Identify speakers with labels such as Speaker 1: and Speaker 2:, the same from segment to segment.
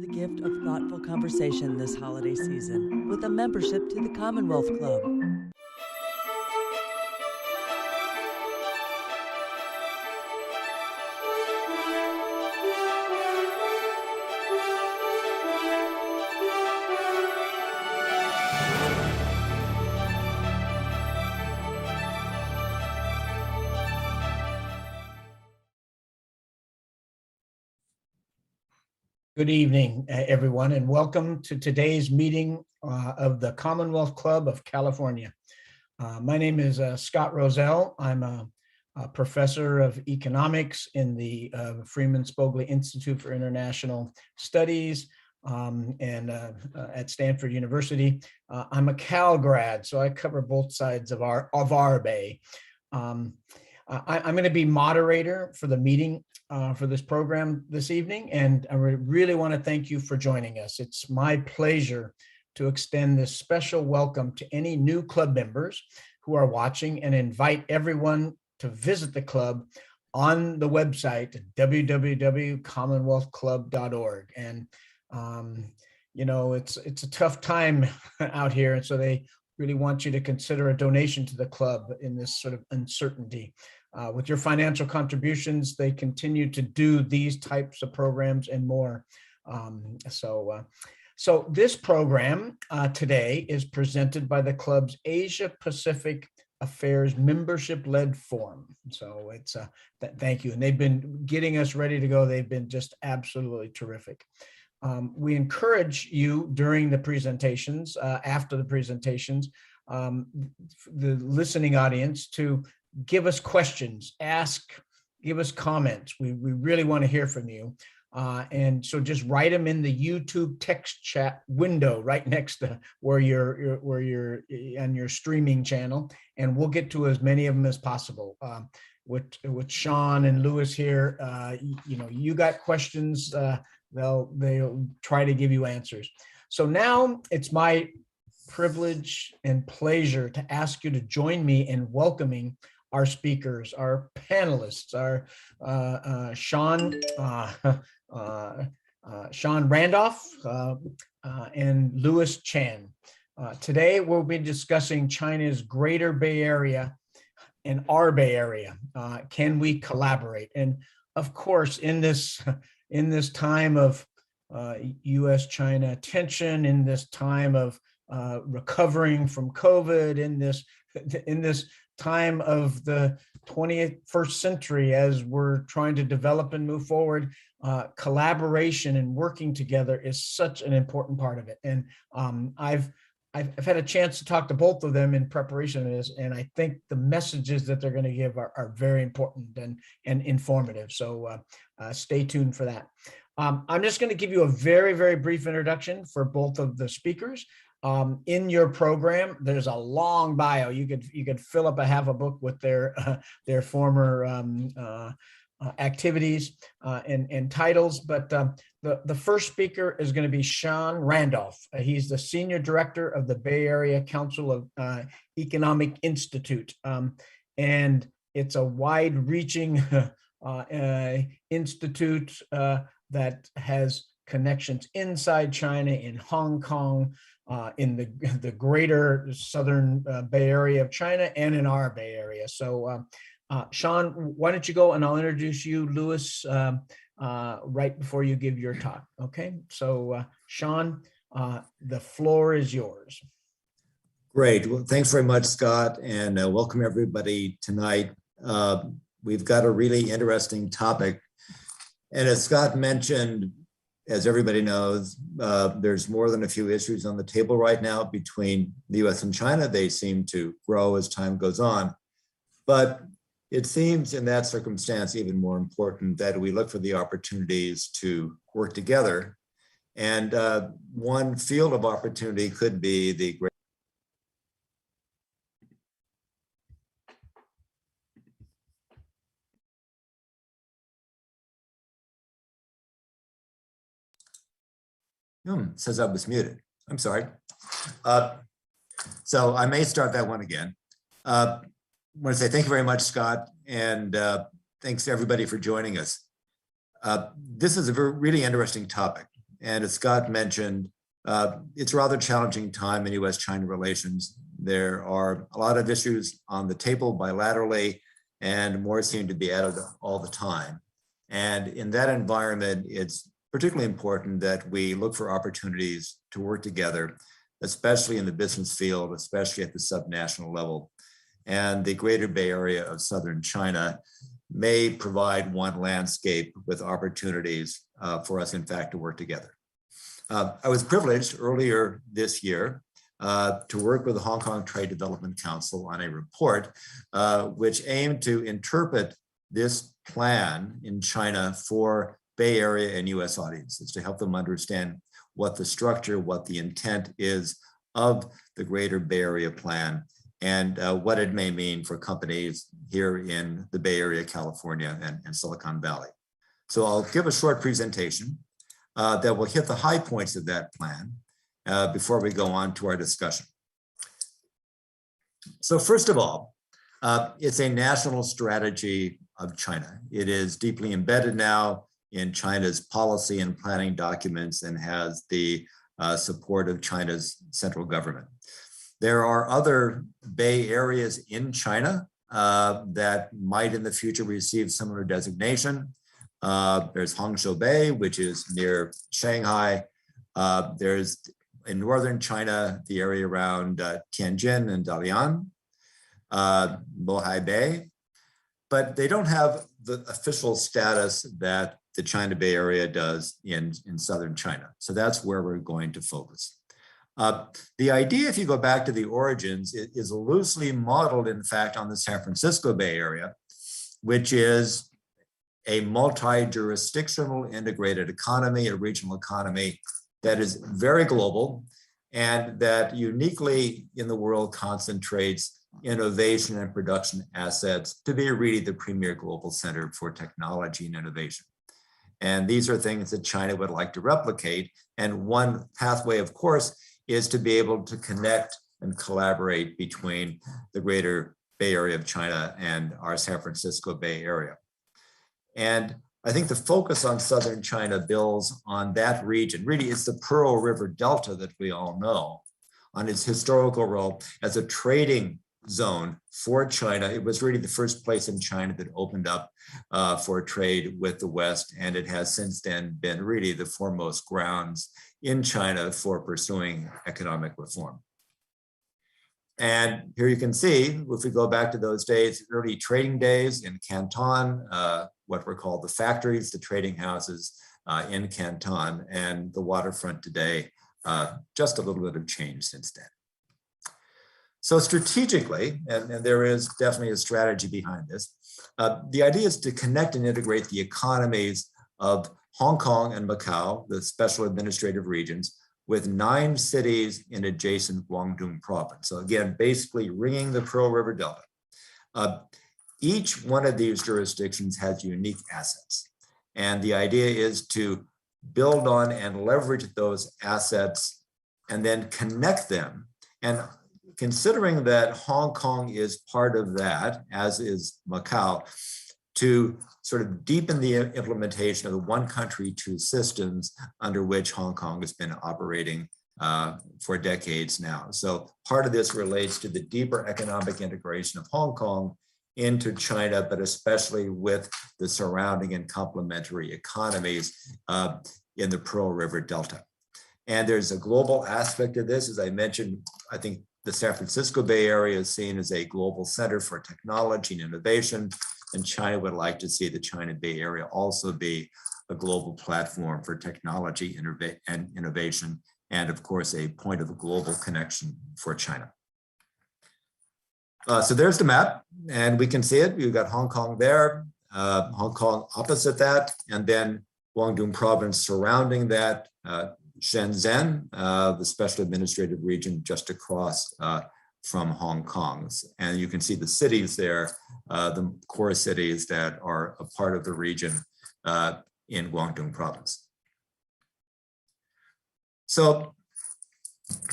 Speaker 1: the gift of thoughtful conversation this holiday season with a membership to the Commonwealth Club.
Speaker 2: Good evening, everyone, and welcome to today's meeting of the Commonwealth Club of California. My name is Scott Rozelle. I'm a professor of economics in the Freeman Spogli Institute for International Studies and at Stanford University. I'm a Cal grad, so I cover both sides of our bay. I'm going to be moderator for the meeting for this program this evening, and I really want to thank you for joining us. It's my pleasure to extend this special welcome to any new club members who are watching and invite everyone to visit the club on the website www.commonwealthclub.org. And you know, it's a tough time out here, and so they really want you to consider a donation to the club in this sort of uncertainty. With your financial contributions, they continue to do these types of programs and more. So this program today is presented by the club's Asia Pacific Affairs Membership-Led Forum. So it's thank you. And they've been getting us ready to go. They've been just absolutely terrific. We encourage you during the presentations, after the presentations, the listening audience to give us questions, give us comments. We really want to hear from you. And so just write them in the YouTube text chat window right next to where you're on your streaming channel, and we'll get to as many of them as possible. With Sean and Lewis here, you know, you got questions, they'll try to give you answers. So now it's my privilege and pleasure to ask you to join me in welcoming our speakers, our panelists, our Sean Randolph and Louis Chan. Today, we'll be discussing China's Greater Bay Area and our Bay Area. Can we collaborate? And of course, in this time of U.S.-China tension, in this time of recovering from COVID, in this time of the 21st century, as we're trying to develop and move forward, collaboration and working together is such an important part of it. And I've had a chance to talk to both of them in preparation of this, and I think the messages that they're going to give are very important and informative. So stay tuned for that. I'm just going to give you a very, very brief introduction for both of the speakers. In your program, there's a long bio. You could fill up half a book with their former activities and titles. But the first speaker is going to be Sean Randolph. He's the Senior Director of the Bay Area Council of Economic Institute. And it's a wide-reaching institute that has connections inside China, in Hong Kong, in the greater southern Bay Area of China, and in our Bay Area. So Sean, why don't you go, and I'll introduce you, Louis, right before you give your talk, okay? So Sean, the floor is yours.
Speaker 3: Great, well, thanks very much, Scott, and welcome everybody tonight. We've got a really interesting topic. And as Scott mentioned, as everybody knows, there's more than a few issues on the table right now between the US and China. They seem to grow as time goes on. But it seems in that circumstance even more important that we look for the opportunities to work together. And one field of opportunity could be the great says I was muted. I'm sorry. So I may start that one again. I want to say thank you very much, Scott, and thanks to everybody for joining us. This is a really interesting topic. and as Scott mentioned, it's a rather challenging time in U.S.-China relations. There are a lot of issues on the table bilaterally, and more seem to be added all the time. And in that environment, it's particularly important that we look for opportunities to work together, especially in the business field, especially at the subnational level. And the Greater Bay Area of Southern China may provide one landscape with opportunities for us, in fact, to work together. I was privileged earlier this year to work with the Hong Kong Trade Development Council on a report which aimed to interpret this plan in China for Bay Area and US audiences to help them understand what the structure, what the intent is of the Greater Bay Area plan, and what it may mean for companies here in the Bay Area, California, and Silicon Valley. So I'll give a short presentation that will hit the high points of that plan before we go on to our discussion. So first of all, it's a national strategy of China. It is deeply embedded now in China's policy and planning documents and has the support of China's central government. There are other Bay Areas in China that might in the future receive similar designation. There's Hangzhou Bay, which is near Shanghai. There's in northern China, the area around Tianjin and Dalian, Bohai Bay, but they don't have the official status that the China Bay Area does in southern China. So that's where we're going to focus. The idea, if you go back to the origins, is loosely modeled, in fact, on the San Francisco Bay Area, which is a multi-jurisdictional integrated economy, a regional economy that is very global and that uniquely in the world concentrates innovation and production assets to be really the premier global center for technology and innovation. And these are things that China would like to replicate. And one pathway, of course, is to be able to connect and collaborate between the Greater Bay Area of China and our San Francisco Bay Area. And I think the focus on southern China builds on that region. Really, it's the Pearl River Delta that we all know, on its historical role as a trading zone for China. It was really the first place in China that opened up for trade with the West, and it has since then been really the foremost grounds in China for pursuing economic reform. And here you can see, if we go back to those days, early trading days in Canton, what were called the factories, the trading houses in Canton, and the waterfront today, just a little bit of change since then. So strategically, and there is definitely a strategy behind this, the idea is to connect and integrate the economies of Hong Kong and Macau, the special administrative regions, with 9 cities in adjacent Guangdong province. So again, basically ringing the Pearl River Delta. Each one of these jurisdictions has unique assets. And the idea is to build on and leverage those assets and then connect them. And considering that Hong Kong is part of that, as is Macau, to sort of deepen the implementation of the one country, two systems under which Hong Kong has been operating for decades now. So part of this relates to the deeper economic integration of Hong Kong into China, but especially with the surrounding and complementary economies in the Pearl River Delta. And there's a global aspect of this. As I mentioned, I think the San Francisco Bay Area is seen as a global center for technology and innovation, and China would like to see the China Bay Area also be a global platform for technology and innovation, and of course, a point of global connection for China. So there's the map, and we can see it. We've got Hong Kong there, Hong Kong opposite that, and then Guangdong province surrounding that, Shenzhen, the special administrative region just across from Hong Kong. And you can see the cities there, the core cities that are a part of the region in Guangdong province. So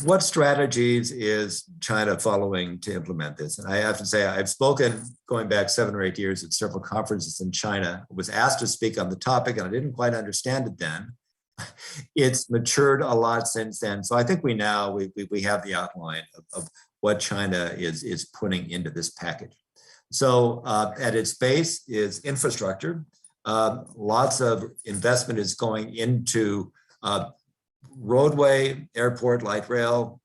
Speaker 3: what strategies is China following to implement this? And I have to say, I've spoken going back 7 or 8 years at several conferences in China. I was asked to speak on the topic and I didn't quite understand it then. it's matured a lot since then. So I think we now we have the outline of what China is putting into this package. So at its base is infrastructure. Lots of investment is going into roadway, airport, light rail,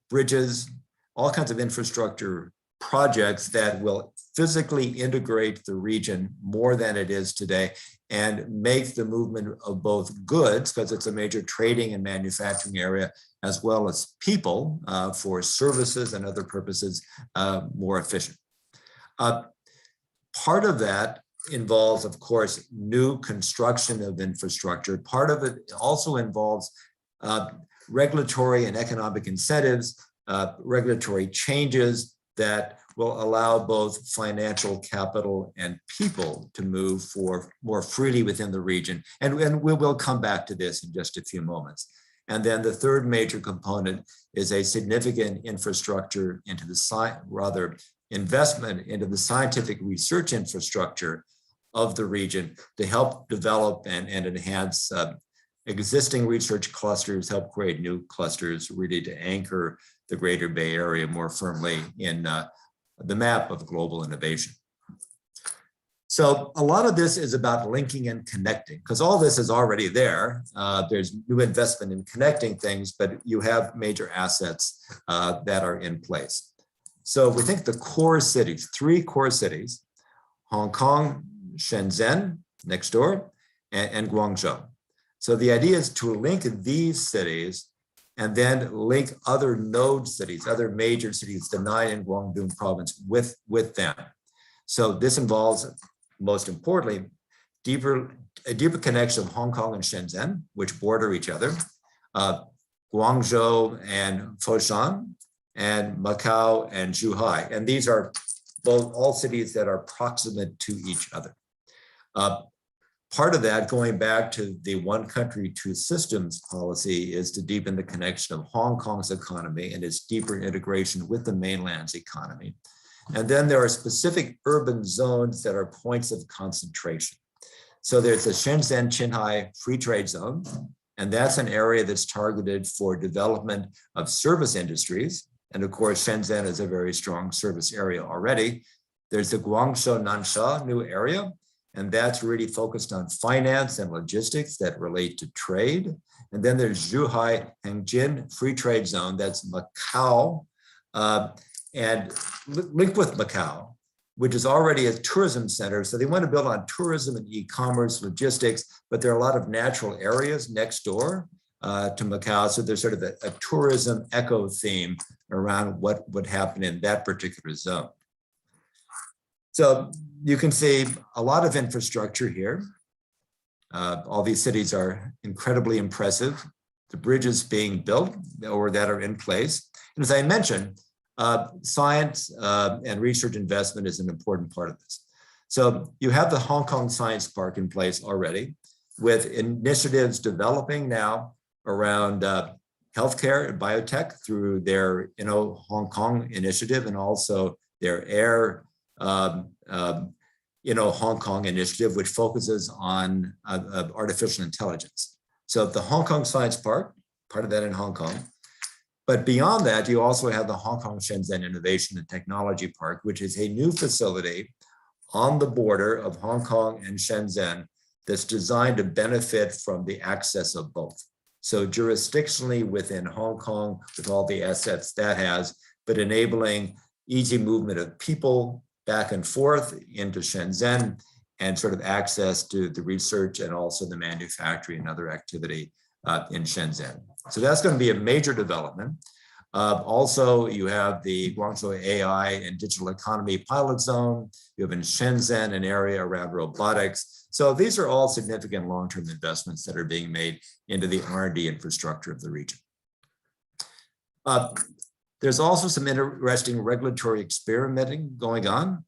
Speaker 3: bridges, all kinds of infrastructure projects that will physically integrate the region more than it is today and make the movement of both goods, because it's a major trading and manufacturing area, as well as people for services and other purposes, more efficient. Part of that involves, of course, new construction of infrastructure. Part of it also involves regulatory and economic incentives, regulatory changes that will allow both financial capital and people to move more freely within the region. And we will come back to this in just a few moments. And then the third major component is a significant infrastructure into the investment into the scientific research infrastructure of the region to help develop and enhance existing research clusters, help create new clusters, really to anchor the Greater Bay Area more firmly in the map of global innovation. So a lot of this is about linking and connecting, because all this is already there. There's new investment in connecting things, but you have major assets that are in place. So we think the core cities, 3 core cities, Hong Kong, Shenzhen, next door, and Guangzhou. So the idea is to link these cities and then link other node cities, other major cities, the 9 in Guangdong province with them. So this involves, most importantly, a deeper connection of Hong Kong and Shenzhen, which border each other, Guangzhou and Foshan, and Macau and Zhuhai. And these are all cities that are proximate to each other. Part of that, going back to the one country, two systems policy, is to deepen the connection of Hong Kong's economy and its deeper integration with the mainland's economy. And then there are specific urban zones that are points of concentration. So there's the Shenzhen-Qinghai Free Trade Zone, and that's an area that's targeted for development of service industries. And of course, Shenzhen is a very strong service area already. There's the Guangzhou-Nansha new area, and that's really focused on finance and logistics that relate to trade. And then there's Zhuhai-Hengjin Free Trade Zone, that's Macau, and linked with Macau, which is already a tourism center. So they want to build on tourism and e-commerce, logistics, but there are a lot of natural areas next door to Macau. So there's sort of a tourism echo theme around what would happen in that particular zone. So you can see a lot of infrastructure here. All these cities are incredibly impressive. The bridges being built or that are in place. And as I mentioned, science and research investment is an important part of this. So you have the Hong Kong Science Park in place already, with initiatives developing now around healthcare and biotech through their Hong Kong initiative, and also their Air Hong Kong initiative, which focuses on artificial intelligence. So the Hong Kong Science Park, part of that in Hong Kong. But beyond that, you also have the Hong Kong Shenzhen Innovation and Technology Park, which is a new facility on the border of Hong Kong and Shenzhen that's designed to benefit from the access of both. So jurisdictionally within Hong Kong, with all the assets that has, but enabling easy movement of people back and forth into Shenzhen, and sort of access to the research and also the manufacturing and other activity in Shenzhen. So that's going to be a major development. Also, you have the Guangzhou AI and Digital Economy Pilot Zone. You have in Shenzhen an area around robotics. So these are all significant long-term investments that are being made into the R&D infrastructure of the region. There's also some interesting regulatory experimenting going on.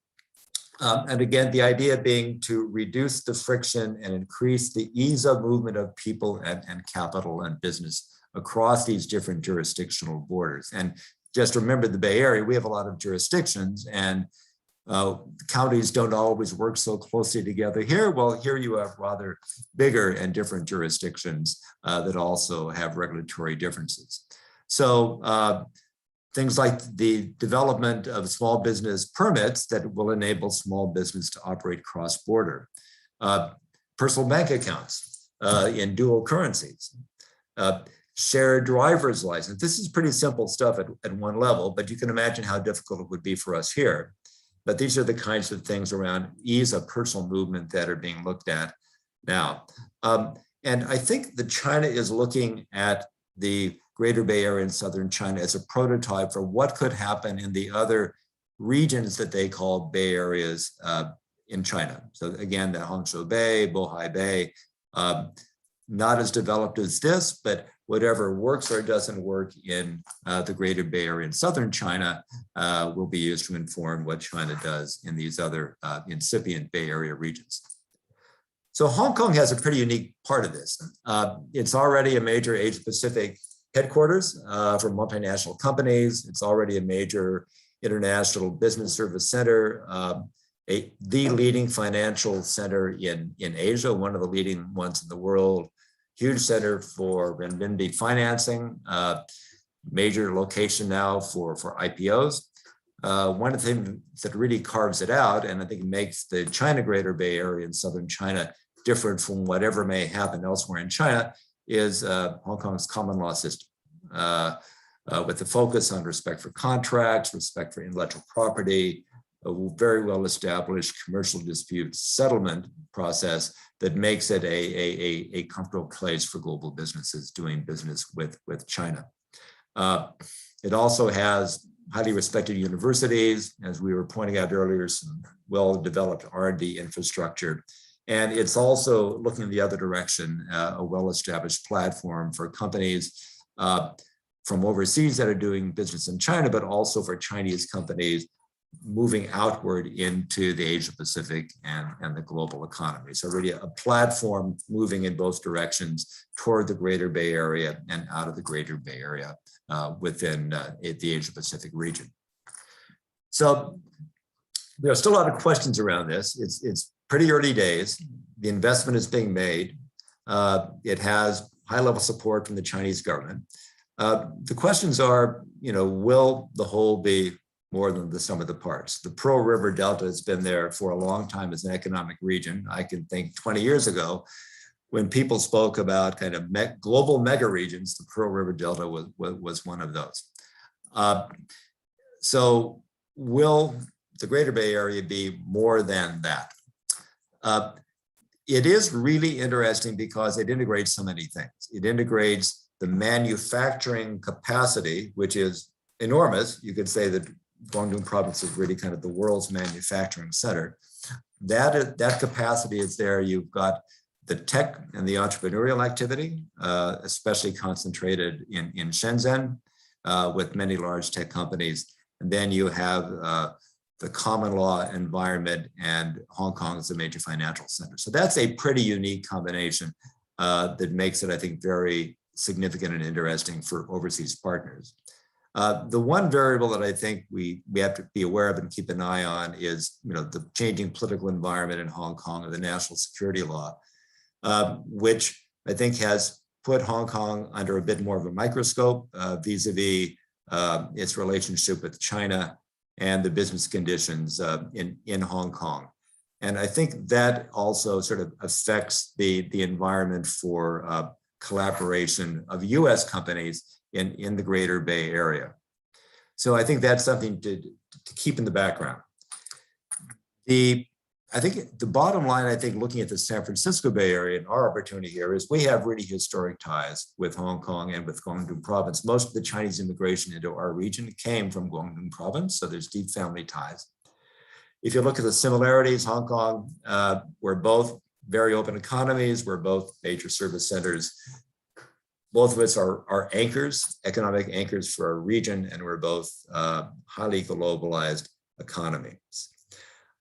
Speaker 3: And again, the idea being to reduce the friction and increase the ease of movement of people and capital and business across these different jurisdictional borders. And just remember the Bay Area, we have a lot of jurisdictions, and Counties don't always work so closely together here. Well, here you have rather bigger and different jurisdictions that also have regulatory differences. So things like the development of small business permits that will enable small business to operate cross-border, personal bank accounts in dual currencies, shared driver's license. This is pretty simple stuff at one level, but you can imagine how difficult it would be for us here. But these are the kinds of things around ease of personal movement that are being looked at now. And I think that China is looking at the Greater Bay Area in Southern China as a prototype for what could happen in the other regions that they call Bay Areas in China. So again, the Hangzhou Bay, Bohai Bay, not as developed as this, but whatever works or doesn't work in the Greater Bay Area in Southern China will be used to inform what China does in these other incipient Bay Area regions. So Hong Kong has a pretty unique part of this. It's already a major Asia-Pacific headquarters for multinational companies. It's already a major international business service center, the leading financial center in Asia, one of the leading ones in the world, huge center for renminbi financing, major location now for IPOs. One of the things that really carves it out, and I think makes the China Greater Bay Area in Southern China different from whatever may happen elsewhere in China, is Hong Kong's common law system, with the focus on respect for contracts, respect for intellectual property, a very well-established commercial dispute settlement process that makes it a comfortable place for global businesses doing business with China. It also has highly respected universities, as we were pointing out earlier, some well-developed R&D infrastructure. And it's also looking in the other direction, a well-established platform for companies from overseas that are doing business in China, but also for Chinese companies moving outward into the Asia Pacific and the global economy. So really a platform moving in both directions toward the Greater Bay Area and out of the Greater Bay Area within the Asia Pacific region. So there are still a lot of questions around this. It's pretty early days. The investment is being made. It has high level support from the Chinese government. The questions are, will the whole be more than the sum of the parts? The Pearl River Delta has been there for a long time as an economic region. I can think 20 years ago, when people spoke about kind of global mega regions, the Pearl River Delta was one of those. So will the Greater Bay Area be more than that? It is really interesting because it integrates so many things. It integrates the manufacturing capacity, which is enormous. You could say that Guangdong province is really kind of the world's manufacturing center. That capacity is there. You've got the tech and the entrepreneurial activity, especially concentrated in Shenzhen with many large tech companies. And then you have the common law environment, and Hong Kong is a major financial center. So that's a pretty unique combination that makes it, I think, very significant and interesting for overseas partners. The one variable that I think we have to be aware of and keep an eye on is, the changing political environment in Hong Kong and the national security law, which I think has put Hong Kong under a bit more of a microscope vis-a-vis its relationship with China and the business conditions in Hong Kong. And I think that also sort of affects the environment for collaboration of US companies in the Greater Bay Area. So I think that's something to keep in the background. I think the bottom line, looking at the San Francisco Bay Area and our opportunity here is we have really historic ties with Hong Kong and with Guangdong province. Most of the Chinese immigration into our region came from Guangdong province, so there's deep family ties. If you look at the similarities, Hong Kong, we're both very open economies, we're both major service centers. Both of us are anchors, economic anchors for our region, and we're both highly globalized economies.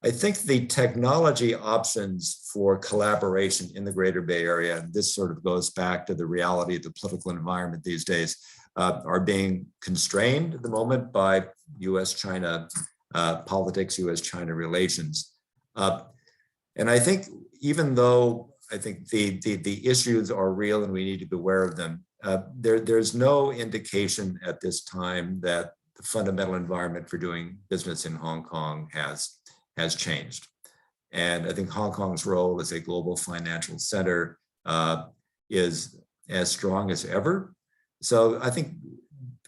Speaker 3: I think the technology options for collaboration in the Greater Bay Area, and this sort of goes back to the reality of the political environment these days, are being constrained at the moment by US-China politics, U.S.-China relations. And I think even though I think the issues are real and we need to be aware of them, there's no indication at this time that the fundamental environment for doing business in Hong Kong has changed. And I think Hong Kong's role as a global financial center is as strong as ever. So I think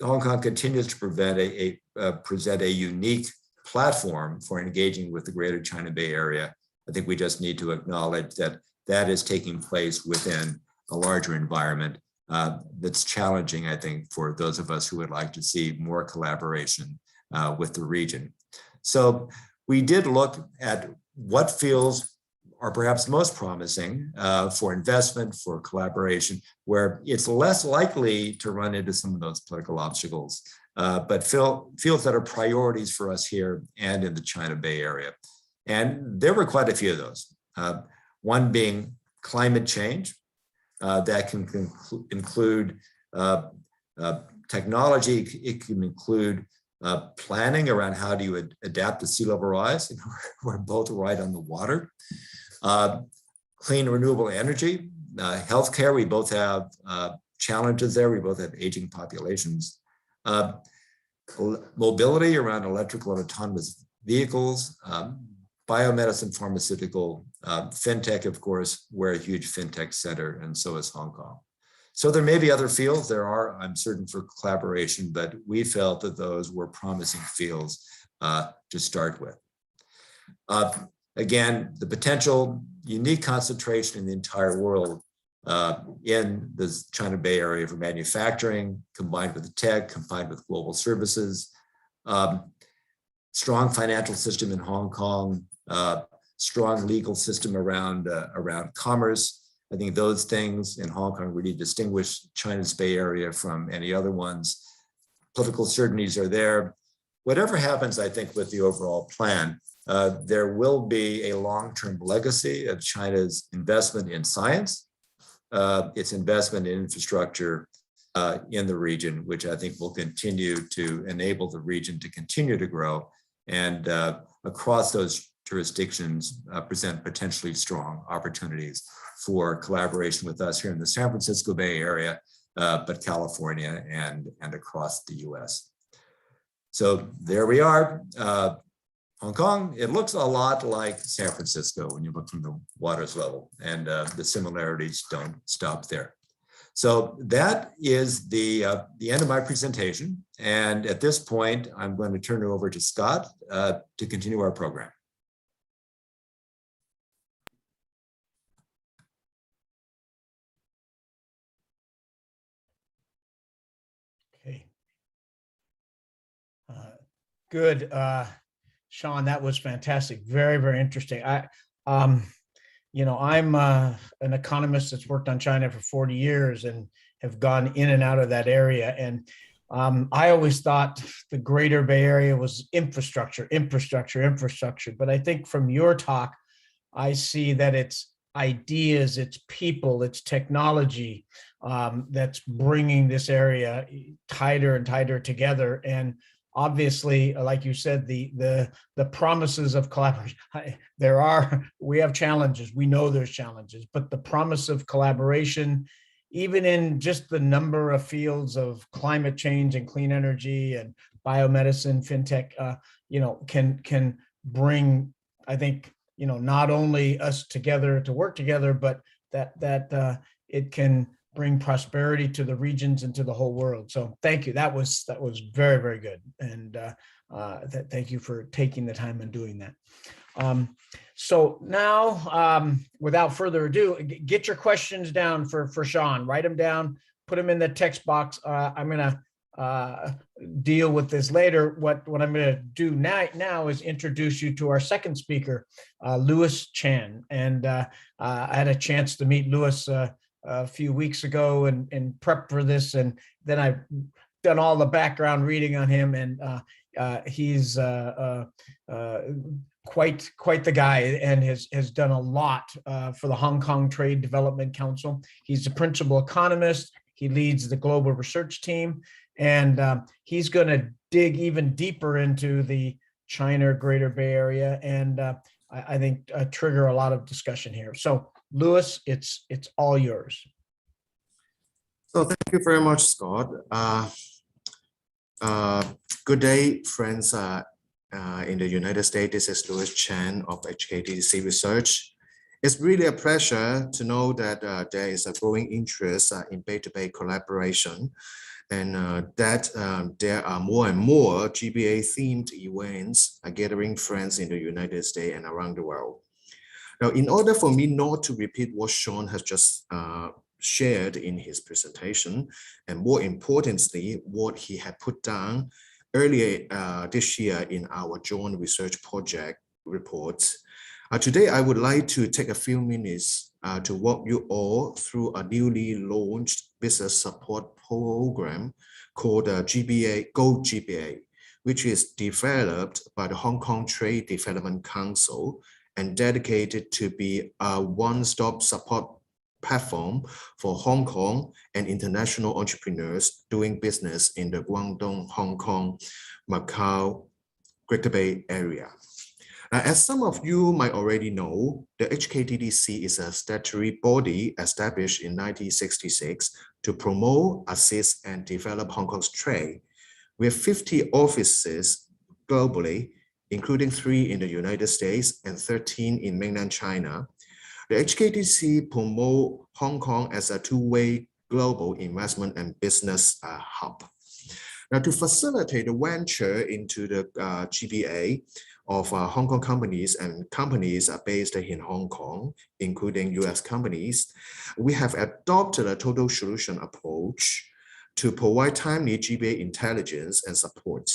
Speaker 3: Hong Kong continues to present a unique platform for engaging with the Greater China Bay Area. I think we just need to acknowledge that that is taking place within a larger environment that's challenging, I think, for those of us who would like to see more collaboration with the region. So we did look at what fields are perhaps most promising for investment, for collaboration, where it's less likely to run into some of those political obstacles, but fields that are priorities for us here and in the China Bay Area. And there were quite a few of those. One being climate change, that can include technology, it can include planning around how do you adapt to sea level rise. We're both right on the water. Clean renewable energy, healthcare, we both have challenges there. We both have aging populations. Mobility around electrical and autonomous vehicles, biomedicine, pharmaceutical, fintech, of course, we're a huge fintech center, and so is Hong Kong. So there may be other fields. There are, I'm certain, for collaboration, but we felt that those were promising fields to start with. Again, the potential unique concentration in the entire world in the China Bay Area for manufacturing, combined with the tech, combined with global services, strong financial system in Hong Kong, strong legal system around commerce. I think those things in Hong Kong really distinguish China's Bay Area from any other ones. Political certainties are there. Whatever happens, I think, with the overall plan, there will be a long-term legacy of China's investment in science, its investment in infrastructure in the region, which I think will continue to enable the region to continue to grow, and across those jurisdictions present potentially strong opportunities for collaboration with us here in the San Francisco Bay Area, but California and across the US. So there we are. Hong Kong, it looks a lot like San Francisco when you look from the water's level, and the similarities don't stop there. So that is the end of my presentation. And at this point, I'm going to turn it over to Scott to continue our program.
Speaker 2: Okay. Good. Sean, that was fantastic. Very, very interesting. I'm an economist that's worked on China for 40 years and have gone in and out of that area. And I always thought the Greater Bay Area was infrastructure. But I think from your talk, I see that it's ideas, it's people, it's technology that's bringing this area tighter and tighter together. And obviously, like you said, the promises of collaboration, we have challenges. We know there's challenges, but the promise of collaboration, even in just the number of fields of climate change and clean energy and biomedicine, fintech, can bring, I think, not only us together to work together, but that it can bring prosperity to the regions and to the whole world. So thank you. That was very, very good. And thank you for taking the time and doing that. So now, without further ado, get your questions down for Sean. Write them down, put them in the text box. I'm going to deal with this later. What I'm going to do now is introduce you to our second speaker, Louis Chan. And I had a chance to meet Louis a few weeks ago and prep for this, and then I've done all the background reading on him, and he's quite the guy, and has done a lot for the Hong Kong Trade Development Council. He's a principal economist. He leads the global research team, and he's going to dig even deeper into the China, Greater Bay Area, and I think trigger a lot of discussion here. So, Louis, it's all yours.
Speaker 4: So thank you very much, Scott. Good day, friends in the United States. This is Louis Chen of HKTDC Research. It's really a pleasure to know that there is a growing interest in Bay-to-Bay collaboration, and that there are more and more GBA-themed events gathering friends in the United States and around the world. Now, in order for me not to repeat what Sean has just shared in his presentation, and more importantly, what he had put down earlier this year in our joint research project reports, today I would like to take a few minutes to walk you all through a newly launched business support program called GBA, Go GBA, which is developed by the Hong Kong Trade Development Council and dedicated to be a one-stop support platform for Hong Kong and international entrepreneurs doing business in the Guangdong, Hong Kong, Macau, Greater Bay Area. As some of you might already know, the HKTDC is a statutory body established in 1966 to promote, assist, and develop Hong Kong's trade. We have 50 offices globally, including 3 in the United States and 13 in mainland China. The HKTDC promotes Hong Kong as a two-way global investment and business hub. Now, to facilitate the venture into the GBA of Hong Kong companies and companies are based in Hong Kong, including US companies, we have adopted a total solution approach to provide timely GBA intelligence and support.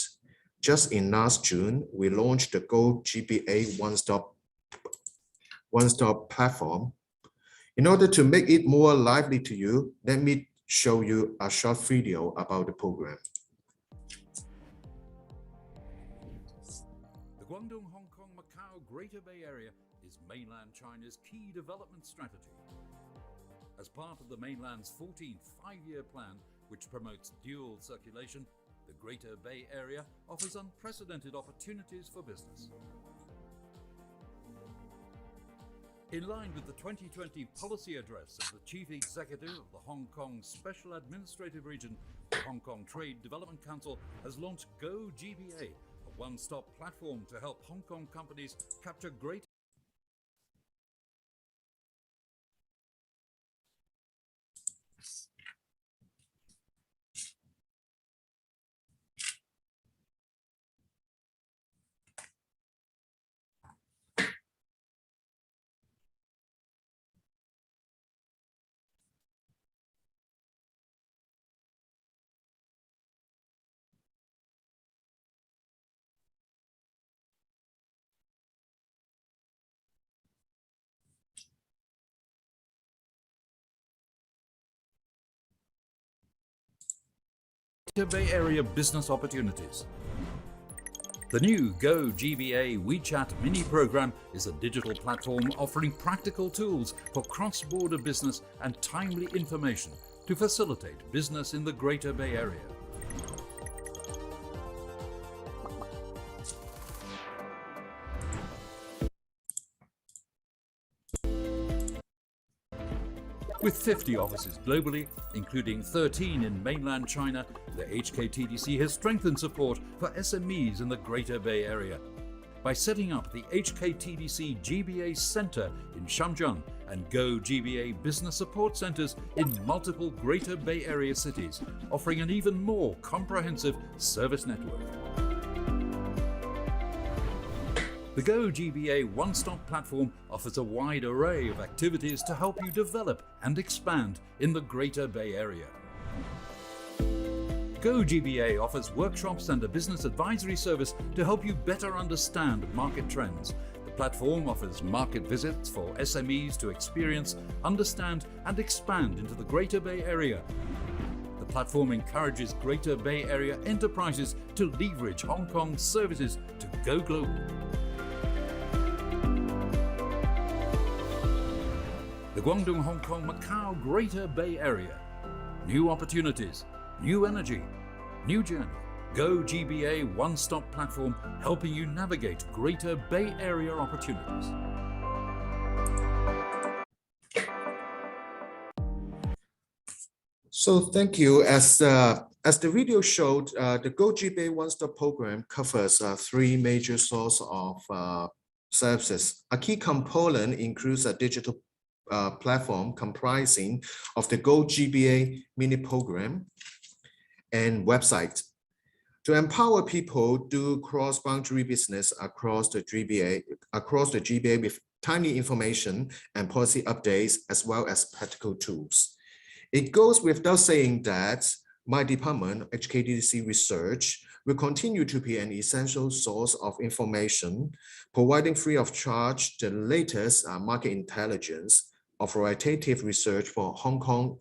Speaker 4: Just in last June, we launched the Go GBA one-stop platform. In order to make it more lively to you, let me show you a short video about the program.
Speaker 5: The Guangdong, Hong Kong, Macau, Greater Bay Area is mainland China's key development strategy. As part of the mainland's 14th five-year plan, which promotes dual circulation, the Greater Bay Area offers unprecedented opportunities for business. In line with the 2020 policy address of the Chief Executive of the Hong Kong Special Administrative Region, the Hong Kong Trade Development Council has launched Go GBA, a one-stop platform to help Hong Kong companies capture great Bay Area business opportunities. The new Go GBA WeChat mini program is a digital platform offering practical tools for cross-border business and timely information to facilitate business in the Greater Bay Area. With 50 offices globally, including 13 in mainland China, the HKTDC has strengthened support for SMEs in the Greater Bay Area. By setting up the HKTDC GBA Center in Shenzhen and Go GBA Business Support Centers in multiple Greater Bay Area cities, offering an even more comprehensive service network. The Go GBA one-stop platform offers a wide array of activities to help you develop and expand in the Greater Bay Area. Go GBA offers workshops and a business advisory service to help you better understand market trends. The platform offers market visits for SMEs to experience, understand, and expand into the Greater Bay Area. The platform encourages Greater Bay Area enterprises to leverage Hong Kong's services to go global. The Guangdong, Hong Kong, Macau, Greater Bay Area. New opportunities, new energy, new journey. Go GBA one-stop platform, helping you navigate Greater Bay Area opportunities.
Speaker 4: So thank you. As the video showed, the Go GBA one-stop program covers three major sources of services. A key component includes a digital platform comprising of the Go GBA mini program and website to empower people do cross-boundary business across the GBA with timely information and policy updates, as well as practical tools. It goes without saying that my department, HKTDC Research, will continue to be an essential source of information, providing free of charge the latest market intelligence, authoritative research for Hong Kong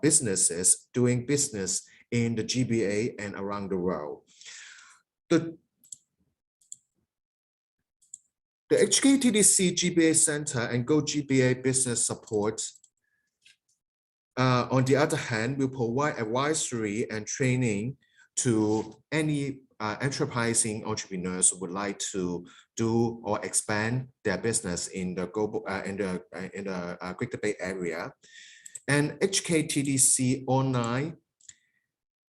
Speaker 4: businesses doing business in the GBA and around the world. The HKTDC GBA Center and Go GBA Business Support, on the other hand, will provide advisory and training to any enterprising entrepreneurs who would like to do or expand their business in the global Greater Bay Area. And HKTDC online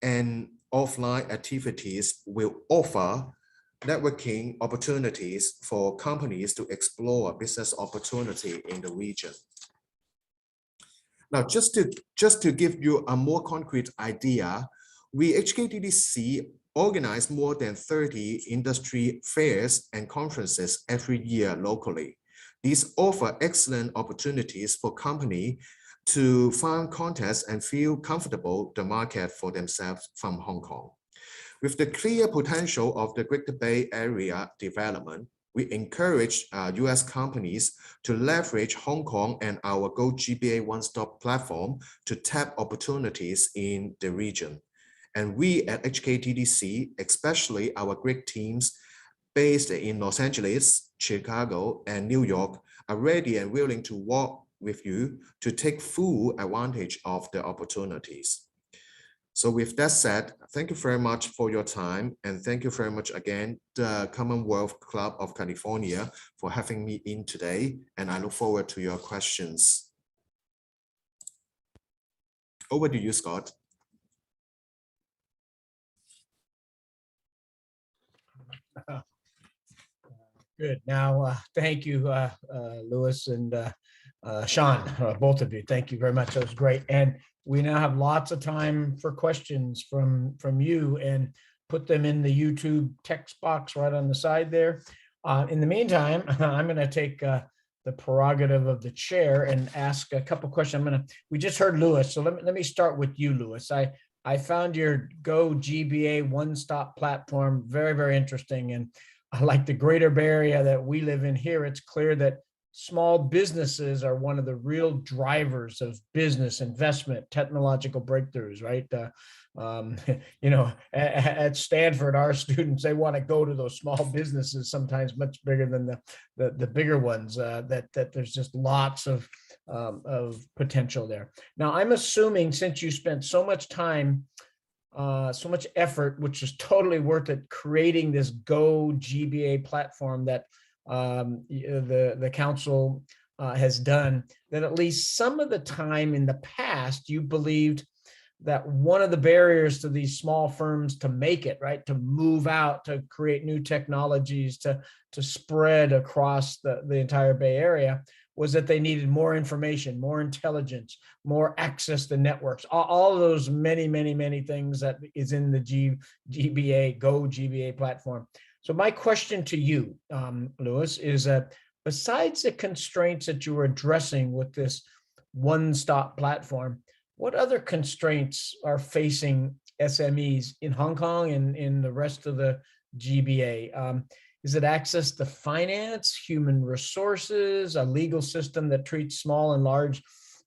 Speaker 4: and offline activities will offer networking opportunities for companies to explore business opportunity in the region. Now, just to give you a more concrete idea, we HKTDC organize more than 30 industry fairs and conferences every year locally. These offer excellent opportunities for companies to find contacts and feel comfortable the market for themselves from Hong Kong. With the clear potential of the Greater Bay Area development, we encourage US companies to leverage Hong Kong and our Go GBA one-stop platform to tap opportunities in the region. And we at HKTDC, especially our great teams based in Los Angeles, Chicago, and New York, are ready and willing to work with you to take full advantage of the opportunities. So with that said, thank you very much for your time. And thank you very much again, the Commonwealth Club of California, for having me in today. And I look forward to your questions. Over to you, Scott.
Speaker 2: Good. Now, thank you, Louis and Sean, both of you. Thank you very much. That was great. And we now have lots of time for questions from you, and put them in the YouTube text box right on the side there. In the meantime, I'm going to take the prerogative of the chair and ask a couple questions. We just heard Louis, so let me start with you, Louis. I found your Go GBA one-stop platform very, very interesting, and I like the Greater Bay Area that we live in here. It's clear that small businesses are one of the real drivers of business investment, technological breakthroughs, right? You know, at Stanford, our students, they want to go to those small businesses, sometimes much bigger than the bigger ones, that there's just lots of potential there. Now, I'm assuming, since you spent so much time, so much effort, which is totally worth it, creating this Go GBA platform that the council has done, that at least some of the time in the past, you believed that one of the barriers to these small firms to make it, right, to move out, to create new technologies, to spread across the entire Bay Area, was that they needed more information, more intelligence, more access to networks, all of those many things that is in the GBA, Go GBA platform. So my question to you, Louis, is that besides the constraints that you were addressing with this one-stop platform, what other constraints are facing SMEs in Hong Kong and in the rest of the GBA? Is it access to finance, human resources, a legal system that treats small and large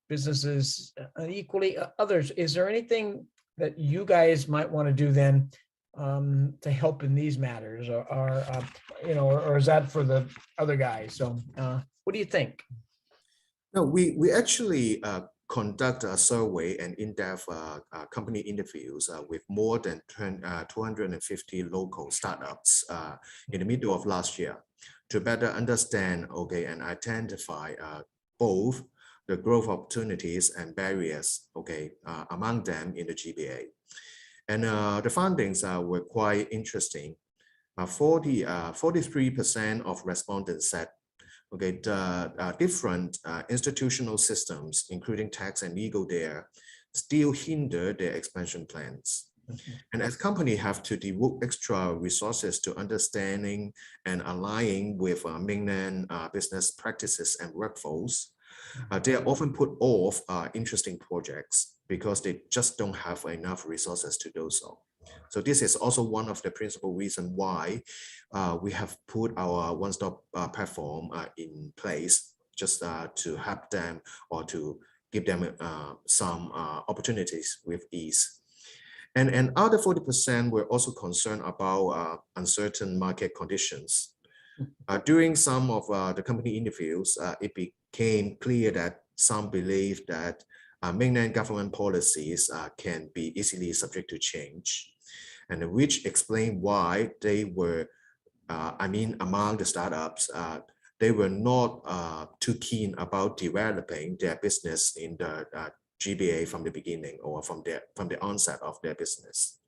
Speaker 2: businesses equally? Others, is there anything that you guys might want to do then to help in these matters, or you know, or is that for the other guys? So what do you think?
Speaker 4: No, we actually conduct a survey and in-depth company interviews with more than 250 local startups in the middle of last year to better understand, okay, and identify both the growth opportunities and barriers, okay, among them in the GBA. And the findings were quite interesting. 43% of respondents said, okay, the different institutional systems, including tax and legal there, still hinder their expansion plans. And as companies have to devote extra resources to understanding and aligning with mainland business practices and workflows, they are often put off interesting projects because they just don't have enough resources to do so. So this is also one of the principal reasons why we have put our one-stop platform in place, just to help them or to give them some opportunities with ease. And other 40% were also concerned about uncertain market conditions. During some of the company interviews, it became clear that some believe that mainland government policies can be easily subject to change, and which explain why they were, among the startups, they were not too keen about developing their business in the GBA from the beginning or from the onset of their business.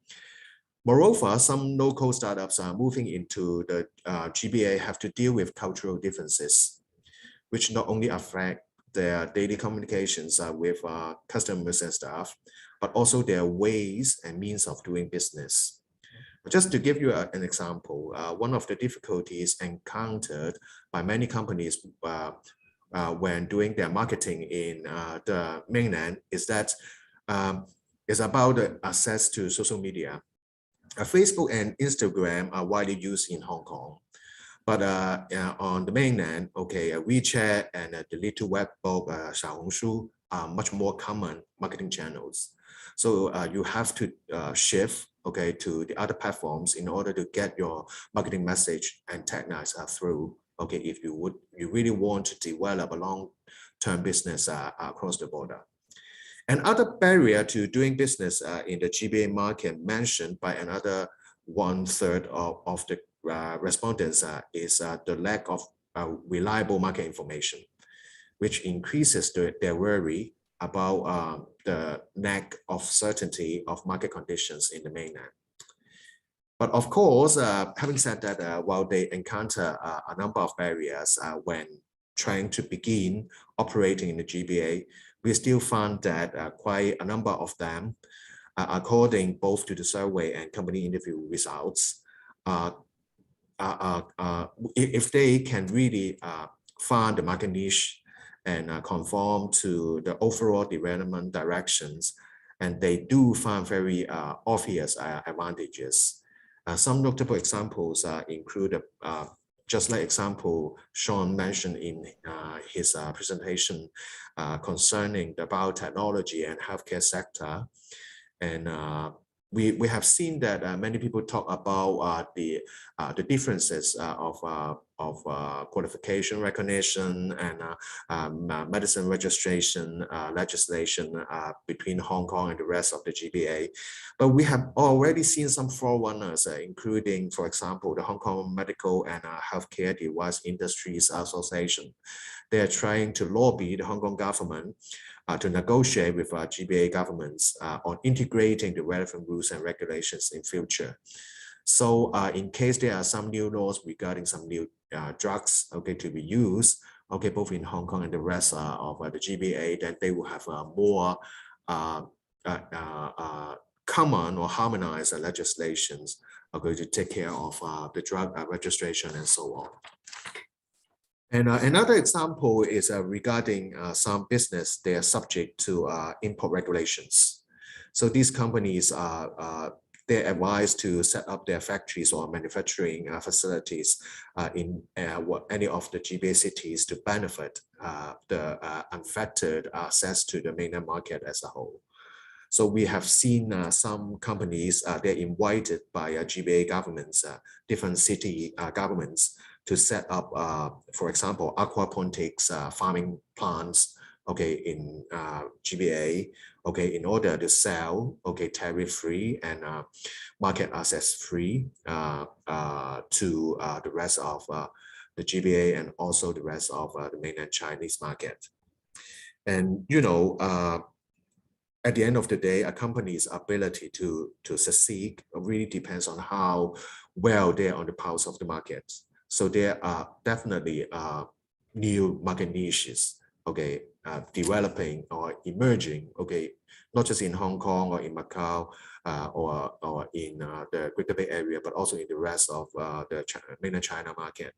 Speaker 4: Moreover, some local startups are moving into the GBA have to deal with cultural differences, which not only affect their daily communications with customers and staff, but also their ways and means of doing business. Just to give you an example, one of the difficulties encountered by many companies when doing their marketing in the mainland is that it's about the access to social media. Facebook and Instagram are widely used in Hong Kong, but on the mainland, okay, WeChat and the little web blog Xiaohongshu are much more common marketing channels. So you have to shift, okay, to the other platforms in order to get your marketing message and techniques through. Okay, if you really want to develop a long-term business across the border. Another barrier to doing business in the GBA market mentioned by another 1/3 of the respondents is the lack of reliable market information, which increases their worry about the lack of certainty of market conditions in the mainland. But of course, having said that, while they encounter a number of barriers when trying to begin operating in the GBA, we still found that quite a number of them, according both to the survey and company interview results, if they can really find the market niche and conform to the overall development directions, and they do find very obvious advantages. Some notable examples include, just like example Sean mentioned in his presentation concerning the biotechnology and healthcare sector. And we have seen that many people talk about the differences of qualification recognition and medicine registration legislation between Hong Kong and the rest of the GBA. But we have already seen some forerunners, including, for example, the Hong Kong Medical and Healthcare Device Industries Association. They are trying to lobby the Hong Kong government to negotiate with GBA governments on integrating the relevant rules and regulations in future. So in case there are some new laws regarding some new drugs, okay, to be used, okay, both in Hong Kong and the rest of the GBA, then they will have more common or harmonized legislations going to take care of the drug registration and so on. And another example is regarding some business, they are subject to import regulations. So these companies they're advised to set up their factories or manufacturing facilities in any of the GBA cities to benefit the unfettered access to the mainland market as a whole. So we have seen some companies, they're invited by GBA governments, different city governments to set up, for example, aquaponics farming plants okay, in GBA, okay, in order to sell, okay, tariff-free and market access-free to the rest of the GBA and also the rest of the mainland Chinese market. And, you know, at the end of the day, a company's ability to succeed really depends on how well they're on the pulse of the market. So there are definitely new market niches, okay, developing or emerging, okay, not just in Hong Kong or in Macau or in the Greater Bay Area, but also in the rest of the mainland China market.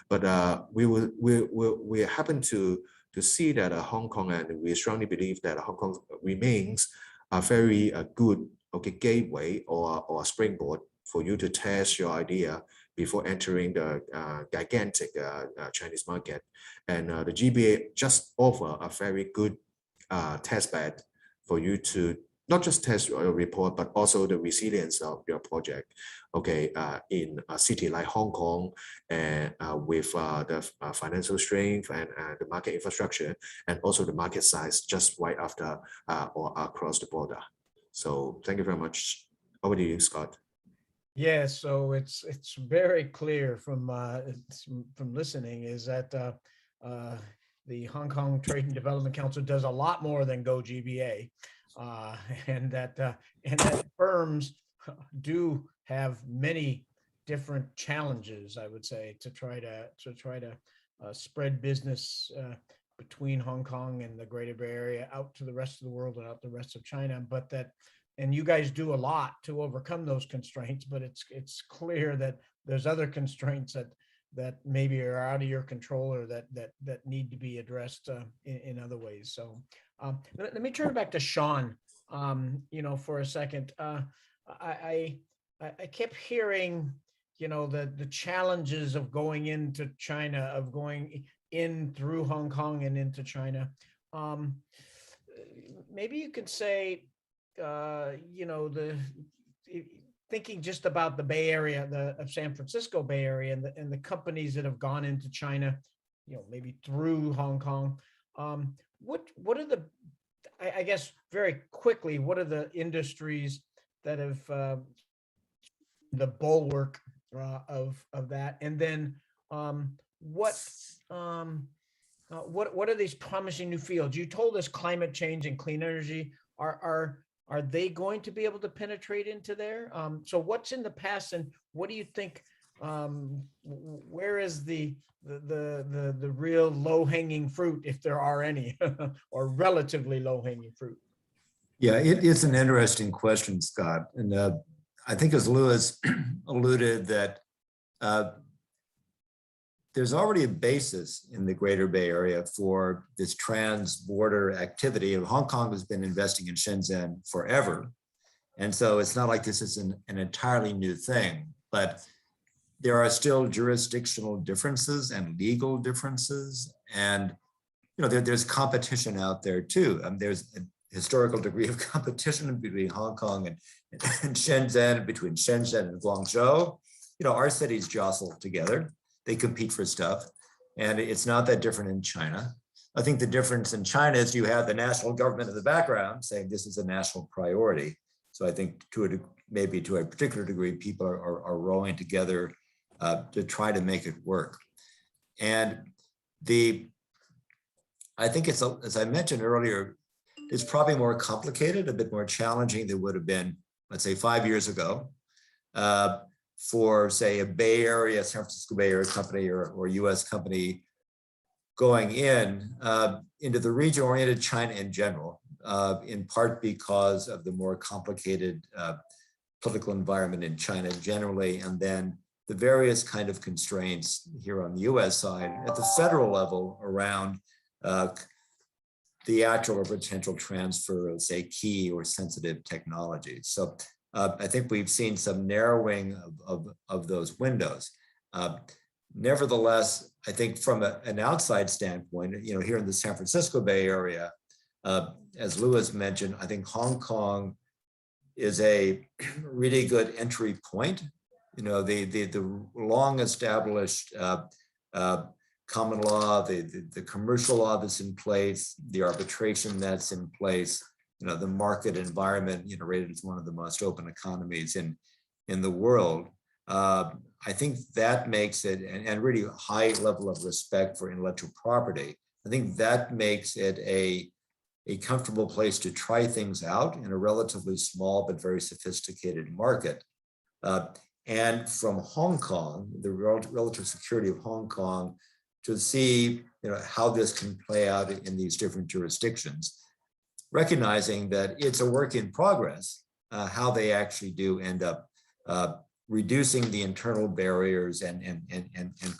Speaker 4: But we happen to see that Hong Kong, and we strongly believe that Hong Kong remains a very good, okay, gateway or springboard for you to test your idea before entering the gigantic Chinese market. And the GBA just offer a very good test bed for you to not just test your report, but also the resilience of your project, okay, in a city like Hong Kong, and with the financial strength and the market infrastructure, and also the market size just right after or across the border. So thank you very much. Over to you, Scott.
Speaker 2: Yeah, so it's very clear from listening is that the Hong Kong Trade and Development Council does a lot more than Go GBA, and that firms do have many different challenges, I would say, to try to spread business between Hong Kong and the Greater Bay Area out to the rest of the world and out the rest of China. But that, and you guys do a lot to overcome those constraints, but it's clear that there's other constraints that maybe are out of your control or that need to be addressed in other ways. So let me turn it back to Sean, you know, for a second. I kept hearing, you know, the challenges of going into China, of going in through Hong Kong and into China. Maybe you could say, you know, thinking just about the Bay Area, of San Francisco Bay Area, and the companies that have gone into China, you know, maybe through Hong Kong. What are the, I guess very quickly, what are the industries that have the bulwark of that? And then what are these promising new fields? You told us climate change and clean energy. Are they going to be able to penetrate into there? So what's in the past, and what do you think? Where is the real low-hanging fruit, if there are any, or relatively low-hanging fruit?
Speaker 3: Yeah, it's an interesting question, Scott. And I think, as Louis alluded, that there's already a basis in the Greater Bay Area for this trans-border activity. Hong Kong has been investing in Shenzhen forever. And so it's not like this is an entirely new thing, but there are still jurisdictional differences and legal differences. And, you know, there's competition out there too. There's a historical degree of competition between Hong Kong and Shenzhen, between Shenzhen and Guangzhou. You know, our cities jostle together. They compete for stuff, and it's not that different in China. I think the difference in China is you have the national government in the background saying this is a national priority. So I think maybe to a particular degree, people are rowing together to try to make it work. And I think it's, as I mentioned earlier, it's probably more complicated, a bit more challenging than it would have been, let's say, 5 years ago. For, say, a Bay Area, San Francisco Bay Area company or US company going into the region-oriented China in general, in part because of the more complicated political environment in China generally, and then the various kind of constraints here on the US side at the federal level around the actual or potential transfer of, say, key or sensitive technologies. So I think we've seen some narrowing of those windows. Nevertheless, I think from an outside standpoint, you know, here in the San Francisco Bay Area, as Louis mentioned, I think Hong Kong is a really good entry point. You know, the long established common law, the commercial law that's in place, the arbitration that's in place, the market environment, rated as one of the most open economies in the world. I think that makes it, and really a high level of respect for intellectual property, I think that makes it a comfortable place to try things out in a relatively small but very sophisticated market. And from Hong Kong, the relative security of Hong Kong, to see how this can play out in these different jurisdictions, recognizing that it's a work in progress, how they actually do end up reducing the internal barriers and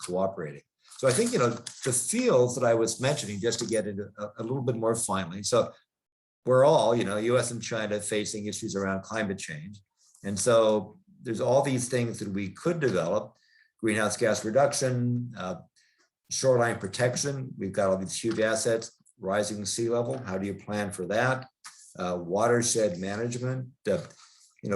Speaker 3: cooperating. So I think, the fields that I was mentioning, just to get into a little bit more finely. So we're all, US and China, facing issues around climate change. And so there's all these things that we could develop: greenhouse gas reduction, shoreline protection. We've got all these huge assets, rising sea level. How do you plan for that? Watershed management,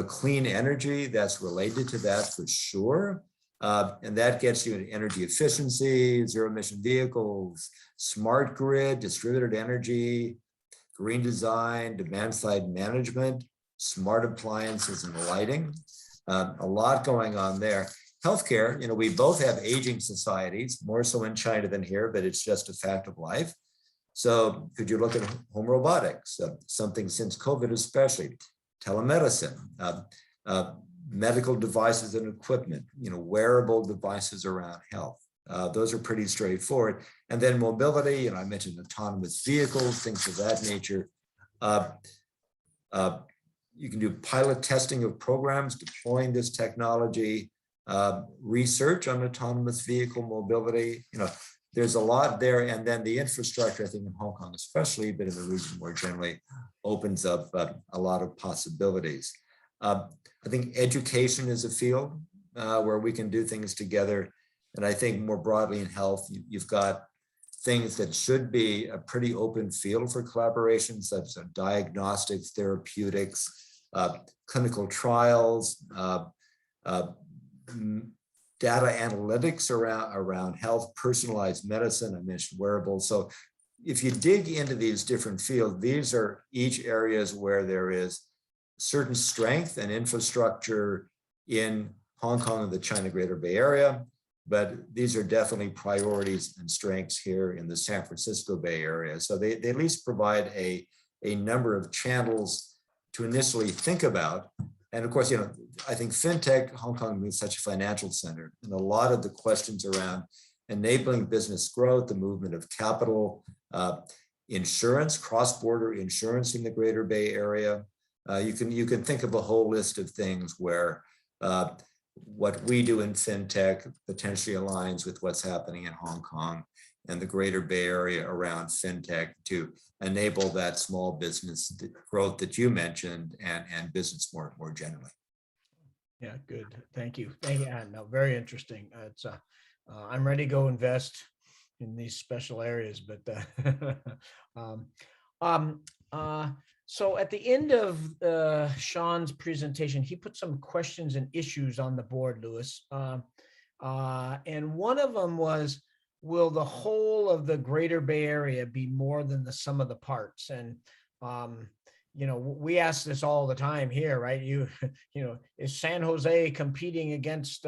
Speaker 3: clean energy, that's related to that for sure. And that gets you into energy efficiency, zero emission vehicles, smart grid, distributed energy, green design, demand side management, smart appliances and lighting. A lot going on there. Healthcare, we both have aging societies, more so in China than here, but it's just a fact of life. So could you look at home robotics, something since COVID especially, telemedicine, medical devices and equipment, wearable devices around health. Those are pretty straightforward. And then mobility, I mentioned autonomous vehicles, things of that nature. You can do pilot testing of programs, deploying this technology, research on autonomous vehicle mobility. There's a lot there. And then the infrastructure, I think in Hong Kong especially, but in the region more generally, opens up a lot of possibilities. I think education is a field where we can do things together. And I think more broadly in health, you've got things that should be a pretty open field for collaboration, such as diagnostics, therapeutics, clinical trials, data analytics around health, personalized medicine. I mentioned wearables. So if you dig into these different fields, these are each areas where there is certain strength and infrastructure in Hong Kong and the China Greater Bay Area, but these are definitely priorities and strengths here in the San Francisco Bay Area. So they at least provide a number of channels to initially think about. And of course, I think fintech, Hong Kong is such a financial center, and a lot of the questions around enabling business growth, the movement of capital, insurance, cross-border insurance in the Greater Bay Area. You can think of a whole list of things where what we do in fintech potentially aligns with what's happening in Hong Kong and the Greater Bay Area around fintech to enable that small business growth that you mentioned and business more generally.
Speaker 2: Yeah, good. Thank you. No, very interesting. It's I'm ready to go invest in these special areas, but so at the end of Sean's presentation, he put some questions and issues on the board, Louis. And one of them was, will the whole of the Greater Bay Area be more than the sum of the parts? And, we ask this all the time here, right? Is San Jose competing against